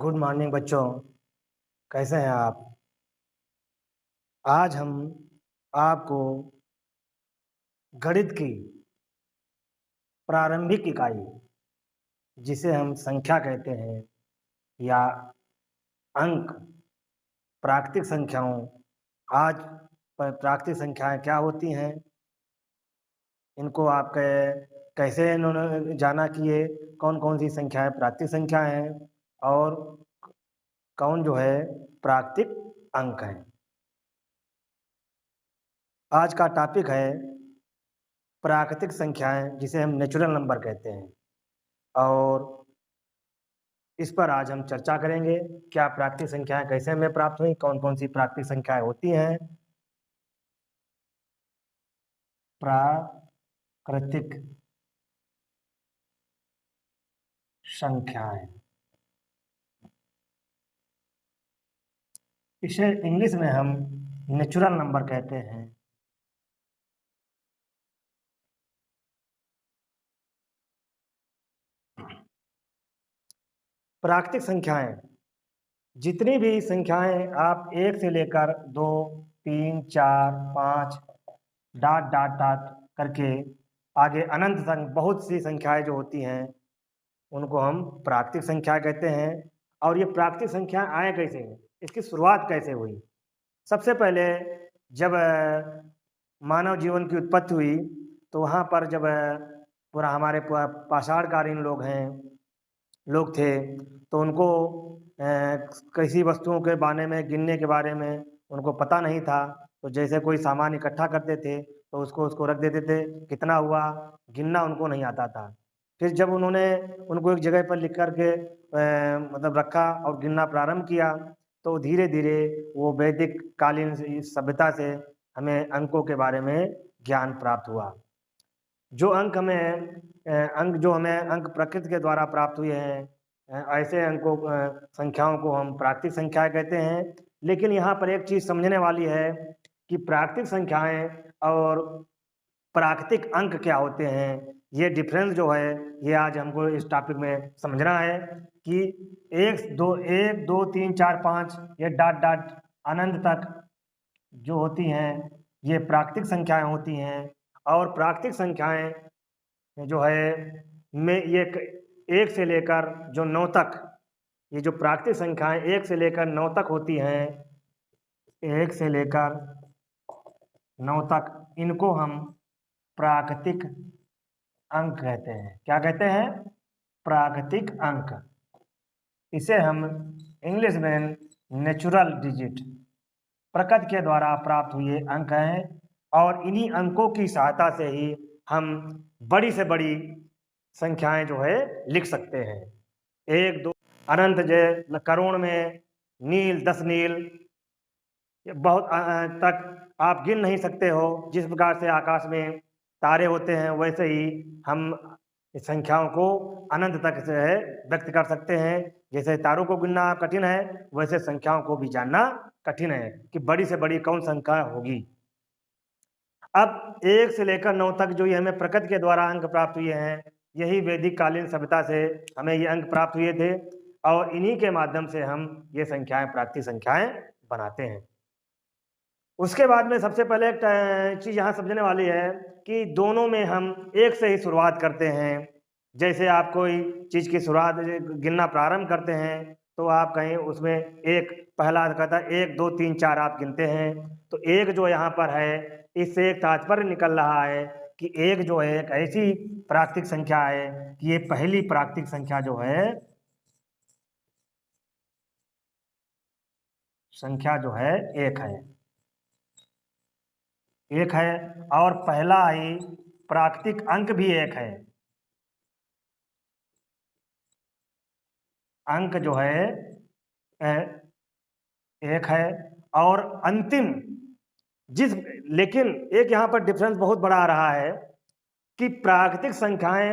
Good morning बच्चों। कैसे हैं आप? आज हम आपको गणित की प्रारंभिक इकाई, जिसे हम संख्या कहते हैं या अंक, प्राकृतिक संख्याओं, आज प्राकृतिक संख्याएं क्या होती हैं, इनको आप कैसे इन्होंने जाना कि ये कौन कौन सी संख्याएं प्राकृतिक संख्या हैं और कौन जो है प्राकृतिक अंक हैं। आज का टॉपिक है प्राकृतिक संख्याएं, जिसे हम नेचुरल नंबर कहते हैं। और इस पर आज हम चर्चा करेंगे, क्या प्राकृतिक संख्याएं कैसे हमें प्राप्त हुई, कौन कौन सी प्राकृतिक संख्याएं होती हैं। प्राकृतिक संख्याएं, इसे इंग्लिश में हम नेचुरल नंबर कहते हैं। प्राकृतिक संख्याएं, जितनी भी संख्याएं आप एक से लेकर 2, 3, 4, 5 डॉट डॉट डॉट करके आगे अनंत तक बहुत सी संख्याएं जो होती हैं, उनको हम प्राकृतिक संख्या कहते हैं। और ये प्राकृतिक संख्या आए कैसे, इसकी शुरुआत कैसे हुई? सबसे पहले जब मानव जीवन की उत्पत्ति हुई, तो वहाँ पर जब पूरा हमारे पाषाणकालीन लोग थे, तो उनको किसी वस्तुओं के बारे में, गिनने के बारे में उनको पता नहीं था। तो जैसे कोई सामान इकट्ठा करते थे तो उसको उसको रख देते थे, कितना हुआ गिनना उनको नहीं आता था। फिर जब उन्होंने उनको एक जगह पर लिख कर के मतलब रखा और गिनना प्रारंभ किया, तो धीरे धीरे वो वैदिक कालीन सभ्यता से हमें अंकों के बारे में ज्ञान प्राप्त हुआ। जो अंक हमें अंक प्रकृति के द्वारा प्राप्त हुए हैं, ऐसे अंकों संख्याओं को हम प्राकृतिक संख्याएं कहते हैं। लेकिन यहाँ पर एक चीज समझने वाली है कि प्राकृतिक संख्याएं और प्राकृतिक अंक क्या होते हैं। ये डिफरेंस जो है, ये आज हमको इस टॉपिक में समझना है कि एक दो तीन चार पाँच ये डॉट डॉट अनंत तक जो होती हैं, ये प्राकृतिक संख्याएं होती हैं। और प्राकृतिक संख्याएं जो है में ये एक से लेकर जो 9 तक, ये जो प्राकृतिक संख्याएं 1 से लेकर 9 तक होती हैं, 1 से लेकर 9 तक, इनको हम प्राकृतिक अंक कहते हैं। क्या कहते हैं? प्राकृतिक अंक। इसे हम इंग्लिश में नेचुरल डिजिट, प्रकृति के द्वारा प्राप्त हुए अंक हैं। और इन्हीं अंकों की सहायता से ही हम बड़ी से बड़ी संख्याएं जो है लिख सकते हैं। 1, 2 अनंत, जय करोड़ में नील, 10 नील, ये बहुत तक आप गिन नहीं सकते हो। जिस प्रकार से आकाश में तारे होते हैं, वैसे ही हम इस संख्याओं को अनंत तक से है व्यक्त कर सकते हैं। जैसे तारों को गिनना कठिन है, वैसे संख्याओं को भी जानना कठिन है कि बड़ी से बड़ी कौन संख्या होगी। अब 1 से लेकर 9 तक जो ये हमें प्रकृति के द्वारा अंक प्राप्त हुए हैं, यही वैदिक कालीन सभ्यता से हमें ये अंक प्राप्त हुए थे। और इन्हीं के माध्यम से हम ये संख्याएं प्राकृतिक संख्याएं बनाते हैं। उसके बाद में सबसे पहले एक चीज यहाँ समझने वाली है कि दोनों में हम 1 से ही शुरुआत करते हैं। जैसे आप कोई चीज की शुरुआत गिनना प्रारंभ करते हैं, तो आप कहीं उसमें एक पहला कहता है 1, 2, 3, 4 आप गिनते हैं। तो एक जो यहाँ पर है, इससे एक तात्पर्य निकल रहा है कि एक जो है एक ऐसी प्राकृतिक संख्या है कि ये पहली प्राकृतिक संख्या जो है, संख्या जो है एक है, एक है। और पहला ही प्राकृतिक अंक भी एक है। अंक जो है एक है। और अंतिम जिस लेकिन एक यहाँ पर डिफरेंस बहुत बड़ा आ रहा है कि प्राकृतिक संख्याएं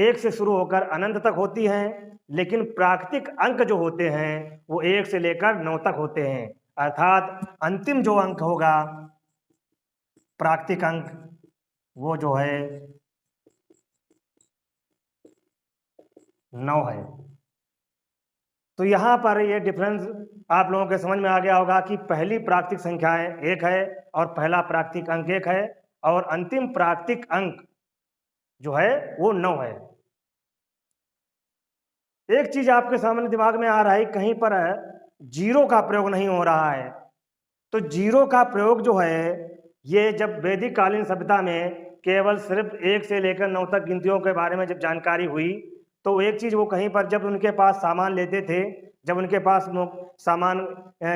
1 से शुरू होकर अनंत तक होती हैं, लेकिन प्राकृतिक अंक जो होते हैं वो 1 से लेकर 9 तक होते हैं। अर्थात अंतिम जो अंक होगा प्राकृतिक अंक, वो जो है 9 है। तो यहाँ पर ये डिफरेंस आप लोगों के समझ में आ गया होगा कि पहली प्राकृतिक संख्याएं 1 है और पहला प्राकृतिक अंक 1 है और अंतिम प्राकृतिक अंक जो है वो 9 है। एक चीज आपके सामने दिमाग में आ रहा है, कहीं पर जीरो का प्रयोग नहीं हो रहा है। तो जीरो का प्रयोग जो है ये जब वैदिक कालीन सभ्यता में केवल सिर्फ 1 से लेकर 9 तक गिनतियों के बारे में जब जानकारी हुई, तो एक चीज वो कहीं पर जब उनके पास सामान लेते थे, जब उनके पास सामान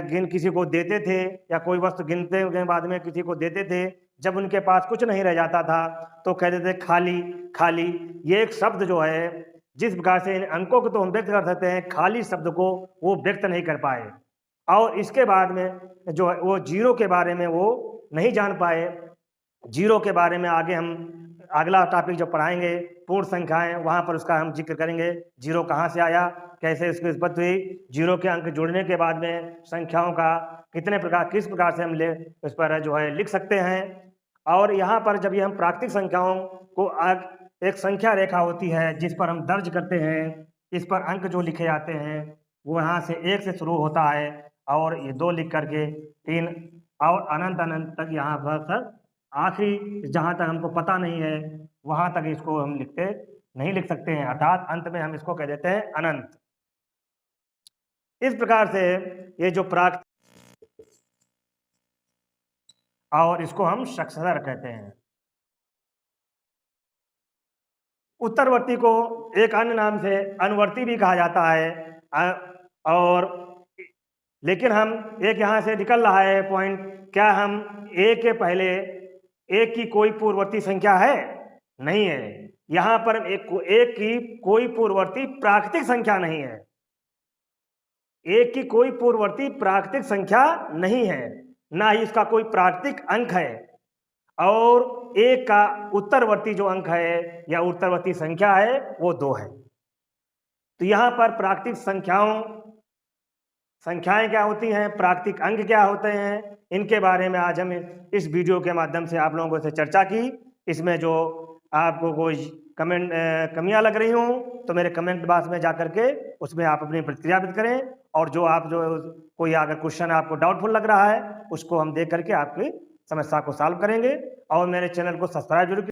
गिन किसी को देते थे या कोई वस्तु गिनते के बाद में किसी को देते थे, जब उनके पास कुछ नहीं रह जाता था तो कहते थे खाली खाली। ये एक शब्द जो है, जिस प्रकार से इन अंकों को तो हम व्यक्त कर सकते हैं, खाली शब्द को वो व्यक्त नहीं कर पाए और इसके बाद में जो है वो जीरो के बारे में वो नहीं जान पाए। जीरो के बारे में आगे हम अगला टॉपिक जो पढ़ाएंगे पूर्ण संख्याएं, वहां पर उसका हम जिक्र करेंगे। जीरो कहाँ से आया, कैसे इसकी उत्पत्ति हुई, जीरो के अंक जुड़ने के बाद में संख्याओं का कितने प्रकार किस प्रकार से हम उस पर जो है लिख सकते हैं। और यहाँ पर जब ये हम प्राकृतिक संख्याओं को एक संख्या रेखा होती है जिस पर हम दर्ज करते हैं, इस पर अंक जो लिखे जाते हैं वो यहाँ से 1 से शुरू होता है और ये 2 लिख करके 3 और अनंत अनंत तक यहाँ पर सर आखिरी जहाँ तक हमको पता नहीं है वहाँ तक इसको हम नहीं लिख सकते हैं, अर्थात अंत में हम इसको कह देते हैं अनंत। इस प्रकार से ये जो प्राकृतिक और इसको हम षट्सर कहते हैं। उत्तरवर्ती को एक अन्य नाम से अनुवर्ती भी कहा जाता है। और लेकिन हम एक यहाँ से निकल रहा है पॉइंट, क्या हम ए के पहले एक की कोई पूर्ववर्ती संख्या है? नहीं है। यहाँ पर एक की कोई पूर्ववर्ती प्राकृतिक संख्या नहीं है, एक की कोई पूर्ववर्ती प्राकृतिक संख्या नहीं है, ना ही इसका कोई प्राकृतिक अंक है। और एक का उत्तरवर्ती जो अंक है या उत्तरवर्ती संख्या है वो 2 है। तो यहाँ पर प्राकृतिक संख्याएं क्या होती हैं, प्राकृतिक अंक क्या होते हैं, इनके बारे में आज हम इस वीडियो के माध्यम से आप लोगों से चर्चा की। इसमें जो आपको कोई कमियां लग रही हों तो मेरे कमेंट बॉक्स में जा करके उसमें आप अपनी प्रतिक्रिया व्यक्त करें, और जो कोई अगर क्वेश्चन आपको डाउटफुल लग रहा है उसको हम देख करके आपकी समस्या को सॉल्व करेंगे। और मेरे चैनल को सब्सक्राइब जरूर